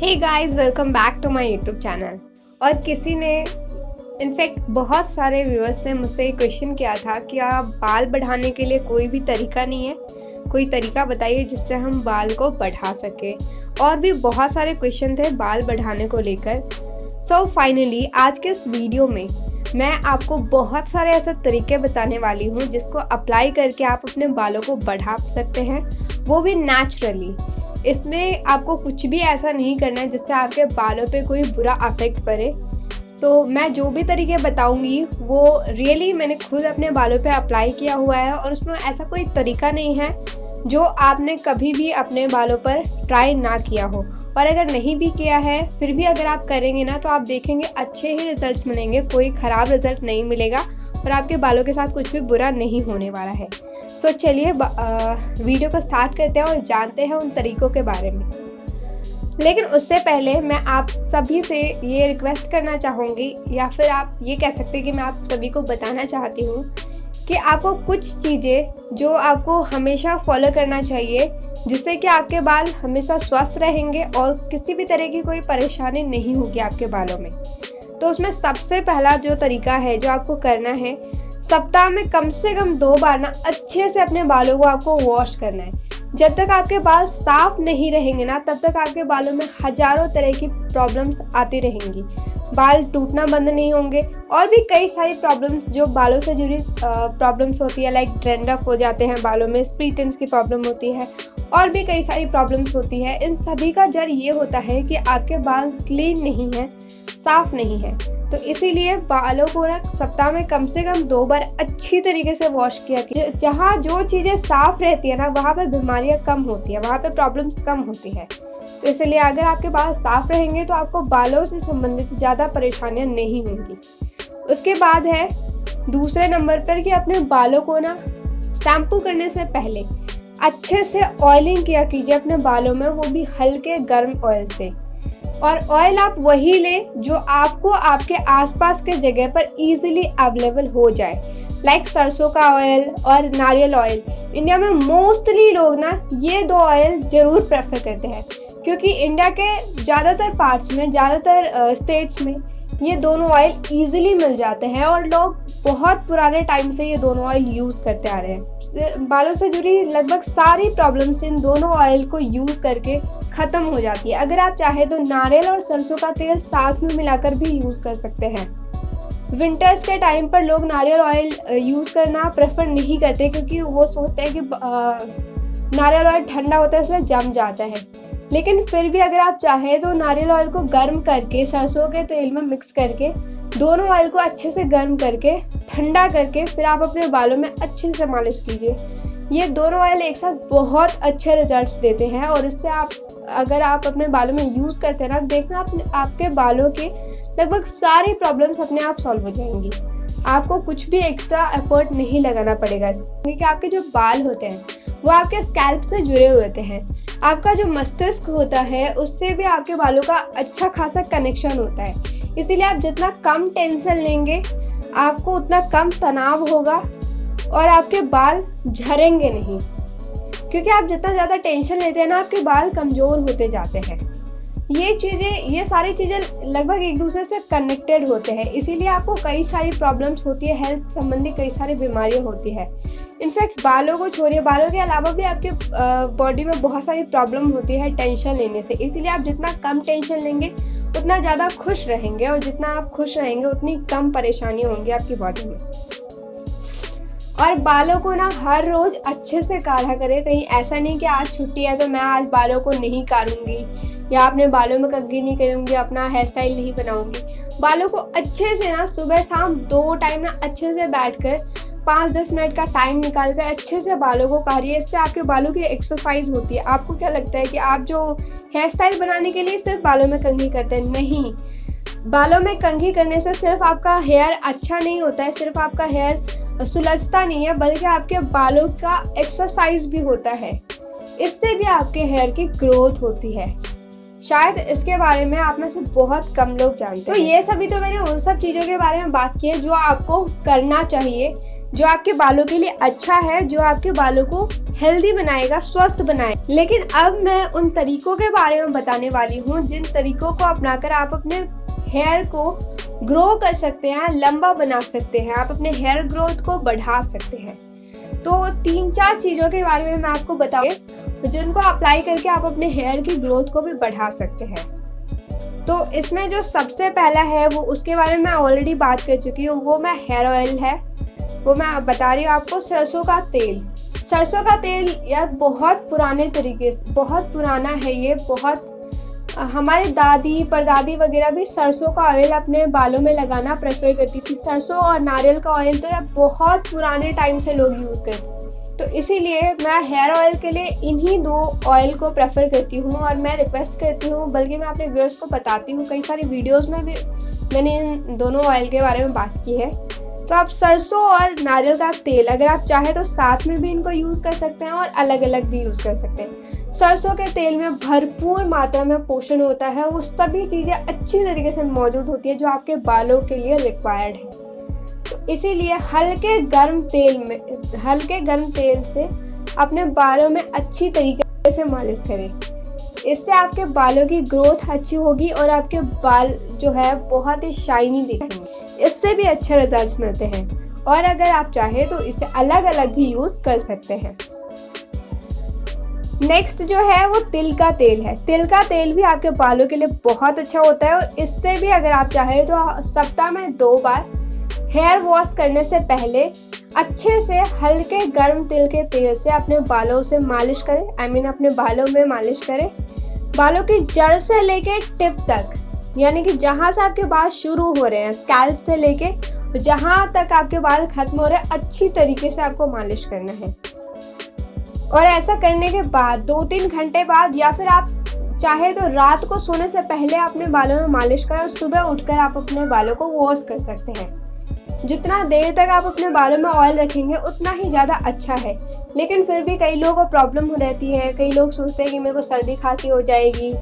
Hey guys, welcome back to my YouTube channel. और किसी ने इनफैक्ट बहुत सारे व्यूअर्स ने मुझसे क्वेश्चन किया था कि आप बाल बढ़ाने के लिए कोई भी तरीका नहीं है, कोई तरीका बताइए जिससे हम बाल को बढ़ा सके। और भी बहुत सारे क्वेश्चन थे बाल बढ़ाने को लेकर। सो फाइनली आज के इस वीडियो में मैं आपको बहुत सारे ऐसे तरीके बताने वाली हूँ जिसको अप्लाई करके आप अपने बालों को बढ़ा सकते हैं, वो भी नेचुरली। इसमें आपको कुछ भी ऐसा नहीं करना है जिससे आपके बालों पे कोई बुरा इफेक्ट पड़े। तो मैं जो भी तरीके बताऊंगी वो रियली मैंने खुद अपने बालों पे अप्लाई किया हुआ है, और उसमें ऐसा कोई तरीका नहीं है जो आपने कभी भी अपने बालों पर ट्राई ना किया हो। और अगर नहीं भी किया है फिर भी अगर आप करेंगे ना तो आप देखेंगे अच्छे ही रिजल्ट्स मिलेंगे, कोई ख़राब रिजल्ट नहीं मिलेगा और आपके बालों के साथ कुछ भी बुरा नहीं होने वाला है। सो चलिए वीडियो को स्टार्ट करते हैं और जानते हैं उन तरीकों के बारे में। लेकिन उससे पहले मैं आप सभी से ये रिक्वेस्ट करना चाहूँगी, या फिर आप ये कह सकते हैं कि मैं आप सभी को बताना चाहती हूँ कि आपको कुछ चीज़ें जो आपको हमेशा फॉलो करना चाहिए जिससे कि आपके बाल हमेशा स्वस्थ रहेंगे और किसी भी तरह की कोई परेशानी नहीं होगी आपके बालों में। तो उसमें सबसे पहला जो तरीका है जो आपको करना है, सप्ताह में कम से कम 2 बार ना अच्छे से अपने बालों को आपको वॉश करना है। जब तक आपके बाल साफ नहीं रहेंगे ना तब तक आपके बालों में हजारों तरह की प्रॉब्लम्स आती रहेंगी। बाल टूटना बंद नहीं होंगे और भी कई सारी प्रॉब्लम्स जो बालों से जुड़ी प्रॉब्लम्स होती है, लाइक डैंड्रफ हो जाते हैं बालों में, स्प्लिट एंड्स की प्रॉब्लम होती है और भी कई सारी प्रॉब्लम्स होती है। इन सभी का जड़ ये होता है कि आपके बाल क्लीन नहीं है, साफ नहीं है। तो इसीलिए बालों को ना सप्ताह में कम से कम 2 बार अच्छी तरीके से वॉश किया। जहाँ जो चीज़ें साफ रहती है ना वहाँ पे बीमारियाँ कम होती है, वहाँ पे प्रॉब्लम्स कम होती है। तो इसलिए अगर आपके बाल साफ रहेंगे तो आपको बालों से संबंधित ज़्यादा परेशानियाँ नहीं होंगी। उसके बाद है दूसरे नंबर पर कि अपने बालों को ना शैम्पू करने से पहले अच्छे से ऑयलिंग किया कीजिए अपने बालों में, वो भी हल्के गर्म ऑयल से। और ऑयल आप वही लें जो आपको आपके आसपास के जगह पर इजीली अवेलेबल हो जाए, लाइक सरसों का ऑयल और नारियल ऑयल। इंडिया में मोस्टली लोग ना ये 2 ऑयल ज़रूर प्रेफर करते हैं क्योंकि इंडिया के ज़्यादातर पार्ट्स में, ज़्यादातर स्टेट्स में ये दोनों ऑयल इजीली मिल जाते हैं और लोग बहुत पुराने टाइम से ये दोनों ऑयल यूज़ करते आ रहे हैं। बालों से जुड़ी लगभग सारी प्रॉब्लम्स इन दोनों ऑयल को यूज़ करके ख़त्म हो जाती है। अगर आप चाहे तो नारियल और सरसों का तेल साथ में मिलाकर भी यूज़ कर सकते हैं। विंटर्स के टाइम पर लोग नारियल ऑयल यूज़ करना प्रेफर नहीं करते क्योंकि वो सोचते हैं कि नारियल ऑयल ठंडा होता है इसलिए जम जाता है। लेकिन फिर भी अगर आप चाहें तो नारियल ऑयल को गर्म करके सरसों के तेल में मिक्स करके दोनों ऑयल को अच्छे से गर्म करके ठंडा करके फिर आप अपने बालों में अच्छे से मालिश कीजिए। ये दोनों ऑयल एक साथ बहुत अच्छे रिजल्ट्स देते हैं और इससे अगर आप अपने बालों में यूज़ करते हैं ना, देखना आपके बालों के लगभग सारी प्रॉब्लम्स अपने आप सॉल्व हो जाएंगी। आपको कुछ भी एक्स्ट्रा एफर्ट नहीं लगाना पड़ेगा, क्योंकि आपके जो बाल होते हैं वो आपके स्कैल्प से जुड़े हुए होते हैं। आपका जो मस्तिष्क होता है उससे भी आपके बालों का अच्छा खासा कनेक्शन होता है। इसीलिए आप जितना कम टेंशन लेंगे आपको उतना कम तनाव होगा और आपके बाल झड़ेंगे नहीं, क्योंकि आप जितना ज़्यादा टेंशन लेते हैं ना आपके बाल कमज़ोर होते जाते हैं। ये सारी चीज़ें लगभग एक दूसरे से कनेक्टेड होते हैं, इसीलिए आपको कई सारी प्रॉब्लम्स होती है, हेल्थ संबंधी कई सारी बीमारियां होती है। इनफैक्ट बालों को छोड़िए, बालों के अलावा भी आपके बॉडी में बहुत सारी प्रॉब्लम होती है टेंशन लेने से। इसीलिए आप जितना कम टेंशन लेंगे उतना ज़्यादा खुश रहेंगे, और जितना आप खुश रहेंगे उतनी कम परेशानियाँ होंगी आपकी बॉडी में। और बालों को ना हर रोज़ अच्छे से काढ़ा करें। कहीं ऐसा नहीं कि आज छुट्टी है तो मैं आज बालों को नहीं काढ़ूंगी या अपने बालों में कंघी नहीं करूंगी, अपना हेयर स्टाइल नहीं बनाऊंगी। बालों को अच्छे से ना सुबह शाम 2 टाइम ना अच्छे से बैठकर 5-10 मिनट का टाइम निकाल कर अच्छे से बालों को काढ़िए। इससे आपके बालों की एक्सरसाइज होती है। आपको क्या लगता है कि आप जो हेयर स्टाइल बनाने के लिए सिर्फ बालों में कंघी करते हैं? नहीं, बालों में कंघी करने से सिर्फ आपका हेयर अच्छा नहीं होता है, सिर्फ आपका हेयर सुलझता नहीं है, बल्कि आपके बालों का एक्सरसाइज भी होता है। इससे भी आपके हेयर की ग्रोथ होती है। शायद इसके बारे में आप में से बहुत कम लोग जानते हैं। तो ये सभी तो मैंने उन सब चीज़ों के बारे में बात की है जो आपको करना चाहिए, जो आपके बालों के लिए अच्छा है, जो आपके बालों को हेल्दी बनाएगा, स्वस्थ बनाएगा। लेकिन अब मैं उन तरीकों के बारे में बताने वाली हूँ जिन तरीकों को अपनाकर आप अपने हेयर को ग्रो कर सकते हैं, लंबा बना सकते हैं, आप अपने हेयर ग्रोथ को बढ़ा सकते हैं। तो 3-4 चीज़ों के बारे में मैं आपको बताऊंगी जिनको अप्लाई करके आप अपने हेयर की ग्रोथ को भी बढ़ा सकते हैं। तो इसमें जो सबसे पहला है वो, उसके बारे में मैं ऑलरेडी बात कर चुकी हूँ, वो मैं हेयर ऑयल है, वो मैं बता रही हूँ आपको, सरसों का तेल। सरसों का तेल यार बहुत पुराने तरीके से, बहुत पुराना है ये, बहुत हमारी दादी परदादी वगैरह भी सरसों का ऑयल अपने बालों में लगाना प्रेफर करती थी। सरसों और नारियल का ऑयल तो यार बहुत पुराने टाइम से लोग यूज़ करते, तो इसीलिए मैं हेयर ऑयल के लिए इन्हीं 2 ऑयल को प्रेफर करती हूँ। और मैं रिक्वेस्ट करती हूँ, बल्कि मैं अपने व्यूअर्स को बताती हूँ, कई सारी वीडियोस में भी मैंने इन दोनों ऑयल के बारे में बात की है। तो आप सरसों और नारियल का तेल अगर आप चाहें तो साथ में भी इनको यूज़ कर सकते हैं और अलग अलग भी यूज़ कर सकते हैं। सरसों के तेल में भरपूर मात्रा में पोषण होता है, वो सभी चीज़ें अच्छी तरीके से मौजूद होती है जो आपके बालों के लिए रिक्वायर्ड है। तो इसीलिए हल्के गर्म तेल से अपने बालों में अच्छी तरीके से मालिश करें। इससे आपके बालों की ग्रोथ अच्छी होगी और आपके बाल जो है बहुत ही शाइनी दिखेंगे। इससे भी अच्छे रिजल्ट्स मिलते हैं। और अगर आप चाहें तो इसे अलग अलग भी यूज कर सकते हैं। नेक्स्ट जो है वो तिल का तेल है। तिल का तेल भी आपके बालों के लिए बहुत अच्छा होता है और इससे भी अगर आप चाहें तो सप्ताह में 2 बार हेयर वॉश करने से पहले अच्छे से हल्के गर्म तिल के तेल से अपने बालों से मालिश करें। अपने बालों में मालिश करें, बालों की जड़ से लेके टिप तक, यानी कि जहाँ से आपके बाल शुरू हो रहे हैं, स्कैल्प से लेके जहाँ तक आपके बाल खत्म हो रहे हैं, अच्छी तरीके से आपको मालिश करना है। और ऐसा करने के बाद 2-3 घंटे बाद, या फिर आप चाहे तो रात को सोने से पहले अपने बालों में मालिश करें और सुबह उठकर आप अपने बालों को वॉश कर सकते हैं। जितना देर तक आप अपने बालों में ऑयल रखेंगे उतना ही ज़्यादा अच्छा है। लेकिन फिर भी कई लोगों को प्रॉब्लम हो रहती है, कई लोग सोचते हैं कि मेरे को सर्दी खांसी हो जाएगी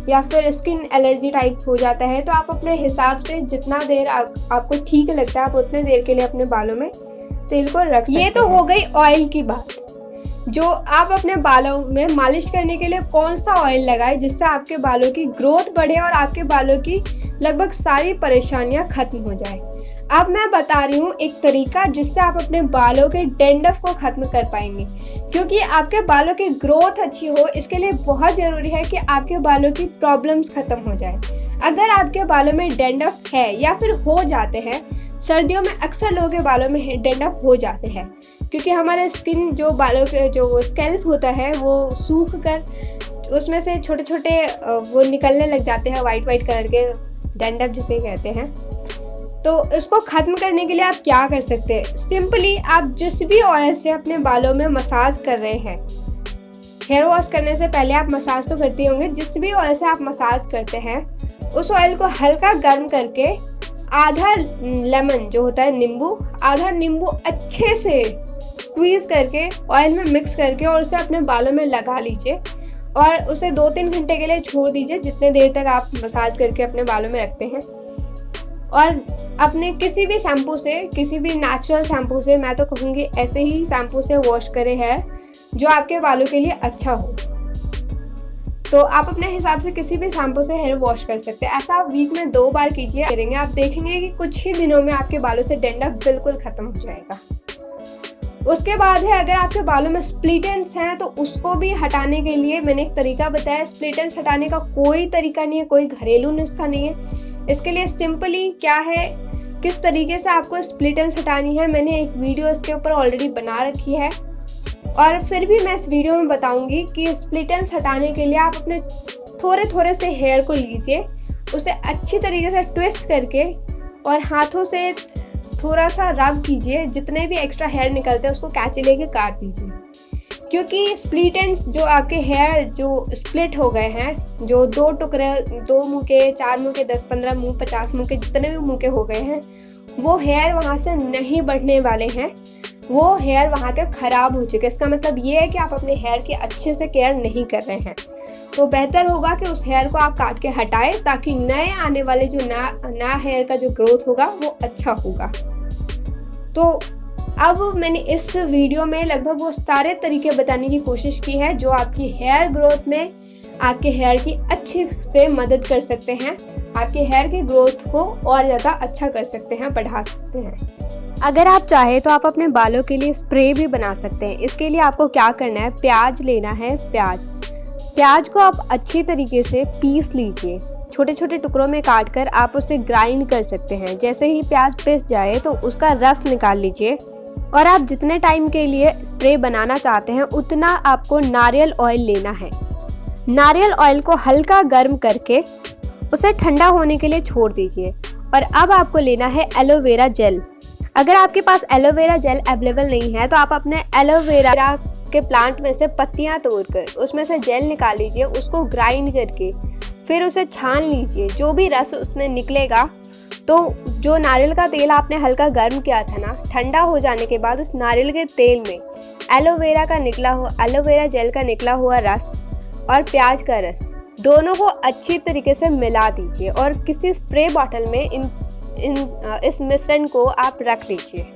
या फिर स्किन एलर्जी टाइप हो जाता है। तो आप अपने हिसाब से जितना देर आपको ठीक लगता है आप उतने देर के लिए अपने बालों में तेल को रख सकते हैं। ये तो हो गई ऑयल की बात। जो आप अपने बालों में मालिश करने के लिए कौन सा ऑयल लगाएं जिससे आपके बालों की ग्रोथ बढ़े और आपके बालों की लगभग सारी परेशानियां खत्म हो जाए। अब मैं बता रही हूँ एक तरीका जिससे आप अपने बालों के डैंड्रफ को खत्म कर पाएंगे। क्योंकि आपके बालों की ग्रोथ अच्छी हो, इसके लिए बहुत ज़रूरी है कि आपके बालों की प्रॉब्लम्स खत्म हो जाए। अगर आपके बालों में डैंड्रफ है या फिर हो जाते हैं, सर्दियों में अक्सर लोगों के बालों में डैंड्रफ हो जाते हैं क्योंकि हमारे स्किन जो बालों के जो स्कैल्प होता है वो सूख कर उसमें से छोटे छोटे वो निकलने लग जाते हैं, वाइट कलर के डैंड्रफ जिसे कहते हैं। तो इसको ख़त्म करने के लिए आप क्या कर सकते हैं? सिंपली आप जिस भी ऑयल से अपने बालों में मसाज कर रहे हैं, हेयर वॉश करने से पहले आप मसाज तो करते होंगे, जिस भी ऑयल से आप मसाज करते हैं उस ऑयल को हल्का गर्म करके आधा लेमन जो होता है नींबू, आधा नींबू अच्छे से स्क्वीज करके ऑयल में मिक्स करके और उसे अपने बालों में लगा लीजिए और उसे 2-3 घंटे के लिए छोड़ दीजिए, जितने देर तक आप मसाज करके अपने बालों में रखते हैं। और अपने किसी भी शैम्पू से, किसी भी नेचुरल शैम्पू से, मैं तो कहूँगी ऐसे ही शैम्पू से वॉश करें हेयर जो आपके बालों के लिए अच्छा हो। तो आप अपने हिसाब से किसी भी शैम्पू से हेयर वॉश कर सकते हैं। ऐसा आप वीक में 2 बार कीजिए, करेंगे आप देखेंगे कि कुछ ही दिनों में आपके बालों से डैंड्रफ बिल्कुल खत्म हो जाएगा। उसके बाद है, अगर आपके बालों में स्प्लिट एंड्स हैं तो उसको भी हटाने के लिए मैंने एक तरीका बताया। स्प्लिट एंड्स हटाने का कोई तरीका नहीं है, कोई घरेलू नुस्खा नहीं है। इसके लिए सिंपली क्या है, किस तरीके से आपको स्प्लिट एंड्स हटानी है, मैंने एक वीडियो इसके ऊपर ऑलरेडी बना रखी है। और फिर भी मैं इस वीडियो में बताऊंगी कि स्प्लिट एंड्स हटाने के लिए आप अपने थोड़े से हेयर को लीजिए, उसे अच्छी तरीके से ट्विस्ट करके और हाथों से थोड़ा सा रब कीजिए। जितने भी एक्स्ट्रा हेयर निकलते हैं उसको कैंची लेके काट दीजिए। क्योंकि स्प्लिट एंड्स जो आपके हेयर जो स्प्लिट हो गए हैं, जो 2 टुकड़े, 2 मुँह के, 4 मुँह के, 10-15 मुँह, 50 मुँह के, जितने भी मुँह के हो गए हैं, वो हेयर वहाँ से नहीं बढ़ने वाले हैं, वो हेयर वहाँ के खराब हो चुके हैं। इसका मतलब ये है कि आप अपने हेयर की अच्छे से केयर नहीं कर रहे हैं। तो बेहतर होगा कि उस हेयर को आप काट के हटाएं ताकि नए आने वाले जो नया हेयर का जो ग्रोथ होगा वो अच्छा होगा। तो अब मैंने इस वीडियो में लगभग वो सारे तरीके बताने की कोशिश की है जो आपकी हेयर ग्रोथ में आपके हेयर की अच्छी से मदद कर सकते हैं, आपके हेयर की ग्रोथ को और ज़्यादा अच्छा कर सकते हैं, बढ़ा सकते हैं। अगर आप चाहें तो आप अपने बालों के लिए स्प्रे भी बना सकते हैं। इसके लिए आपको क्या करना है, प्याज लेना है। प्याज को आप अच्छी तरीके से पीस लीजिए, छोटे छोटे टुकड़ों में काट कर आप उसे ग्राइंड कर सकते हैं। जैसे ही प्याज पिस जाए तो उसका रस निकाल लीजिए और आप जितने टाइम के लिए स्प्रे बनाना चाहते हैं उतना आपको नारियल ऑयल लेना है। नारियल ऑयल को हल्का गर्म करके उसे ठंडा होने के लिए छोड़ दीजिए। और अब आपको लेना है एलोवेरा जेल। अगर आपके पास एलोवेरा जेल अवेलेबल नहीं है तो आप अपने एलोवेरा के प्लांट में से पत्तियां तोड़कर उसमें से जेल निकाल लीजिए, उसको ग्राइंड करके फिर उसे छान लीजिए। जो भी रस उसमें निकलेगा, तो जो नारियल का तेल आपने हल्का गर्म किया था ना, ठंडा हो जाने के बाद उस नारियल के तेल में एलोवेरा जेल का निकला हुआ रस और प्याज का रस दोनों को अच्छी तरीके से मिला दीजिए और किसी स्प्रे बॉटल में इस मिश्रण को आप रख लीजिए।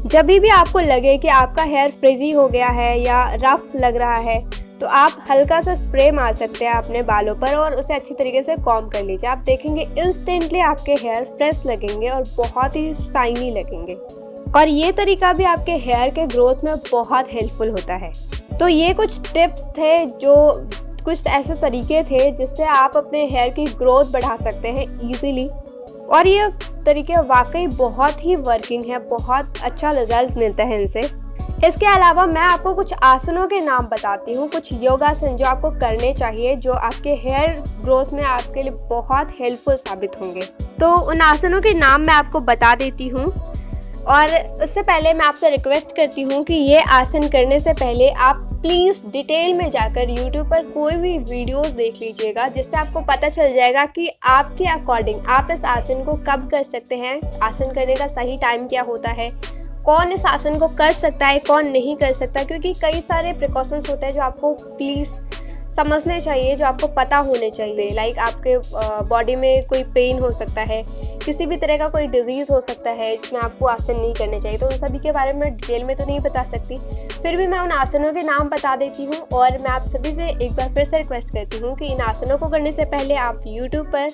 जब भी आपको लगे कि आपका हेयर फ्रिजी हो गया है या रफ लग रहा है तो आप हल्का सा स्प्रे मार सकते हैं अपने बालों पर और उसे अच्छी तरीके से कॉम्ब कर लीजिए। आप देखेंगे इंस्टेंटली आपके हेयर फ्रेश लगेंगे और बहुत ही शाइनी लगेंगे। और ये तरीका भी आपके हेयर के ग्रोथ में बहुत हेल्पफुल होता है। तो ये कुछ टिप्स थे, जो कुछ ऐसे तरीके थे जिससे आप अपने हेयर की ग्रोथ बढ़ा सकते हैं इजीली। और ये तरीके वाकई बहुत ही वर्किंग है, बहुत अच्छा रिजल्ट मिलता है इनसे। इसके अलावा मैं आपको कुछ आसनों के नाम बताती हूँ, कुछ योगासन जो आपको करने चाहिए, जो आपके हेयर ग्रोथ में आपके लिए बहुत हेल्पफुल साबित होंगे। तो उन आसनों के नाम मैं आपको बता देती हूँ। और उससे पहले मैं आपसे रिक्वेस्ट करती हूँ कि ये आसन करने से पहले आप प्लीज़ डिटेल में जाकर YouTube पर कोई भी वीडियोस देख लीजिएगा, जिससे आपको पता चल जाएगा कि आपके अकॉर्डिंग आप इस आसन को कब कर सकते हैं, आसन करने का सही टाइम क्या होता है, कौन इस आसन को कर सकता है, कौन नहीं कर सकता। क्योंकि कई सारे प्रिकॉशंस होते हैं जो आपको प्लीज़ समझने चाहिए, जो आपको पता होने चाहिए। लाइक आपके बॉडी में कोई पेन हो सकता है, किसी भी तरह का कोई डिजीज़ हो सकता है जिसमें आपको आसन नहीं करने चाहिए। तो उन सभी के बारे में डिटेल में तो नहीं बता सकती, फिर भी मैं उन आसनों के नाम बता देती हूँ। और मैं आप सभी से एक बार फिर से रिक्वेस्ट करती हूँ कि इन आसनों को करने से पहले आप यूट्यूब पर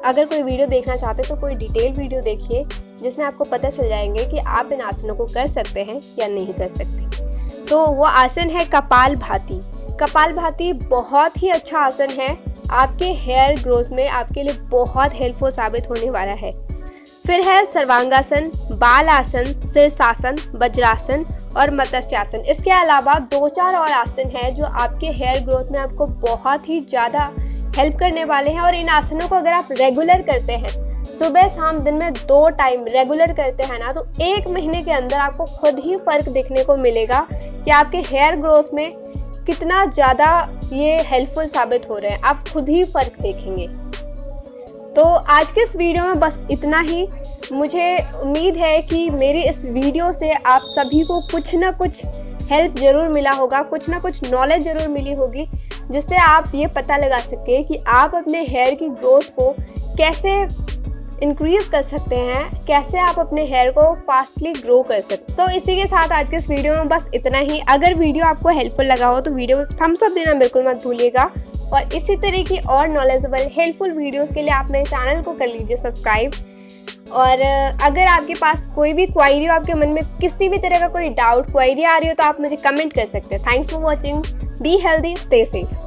अगर कोई वीडियो देखना चाहते हैं तो कोई डिटेल वीडियो देखिए, जिसमें आपको पता चल जाएंगे कि आप इन आसनों को कर सकते हैं या नहीं कर सकते। तो वो आसन है कपालभाति। कपालभाति बहुत ही अच्छा आसन है, आपके हेयर ग्रोथ में आपके लिए बहुत हेल्पफुल साबित होने वाला है। फिर है सर्वांगासन, बाल आसन, शीर्षासन, वज्रासन और मत्स्यासन। इसके अलावा 2-4 और आसन हैं जो आपके हेयर ग्रोथ में आपको बहुत ही ज़्यादा हेल्प करने वाले हैं। और इन आसनों को अगर आप रेगुलर करते हैं, सुबह शाम दिन में 2 टाइम रेगुलर करते हैं ना, तो 1 महीने के अंदर आपको खुद ही फर्क देखने को मिलेगा कि आपके हेयर ग्रोथ में कितना ज़्यादा ये हेल्पफुल साबित हो रहे हैं। आप खुद ही फर्क देखेंगे। तो आज के इस वीडियो में बस इतना ही। मुझे उम्मीद है कि मेरी इस वीडियो से आप सभी को कुछ ना कुछ हेल्प ज़रूर मिला होगा, कुछ ना कुछ नॉलेज ज़रूर मिली होगी, जिससे आप ये पता लगा सके कि आप अपने हेयर की ग्रोथ को कैसे इंक्रीज कर सकते हैं, कैसे आप अपने हेयर को फास्टली ग्रो कर सकते हैं। तो इसी के साथ आज के इस वीडियो में बस इतना ही। अगर वीडियो आपको हेल्पफुल लगा हो तो वीडियो को थम्स अप देना बिल्कुल मत भूलिएगा। और इसी तरह की और नॉलेजेबल हेल्पफुल वीडियोस के लिए आप मेरे चैनल को कर लीजिए सब्सक्राइब। और अगर आपके पास कोई भी क्वेरी हो, आपके मन में किसी भी तरह का कोई डाउट क्वेरी आ रही हो, तो आप मुझे कमेंट कर सकते हैं। Thanks for watching, be healthy, stay safe.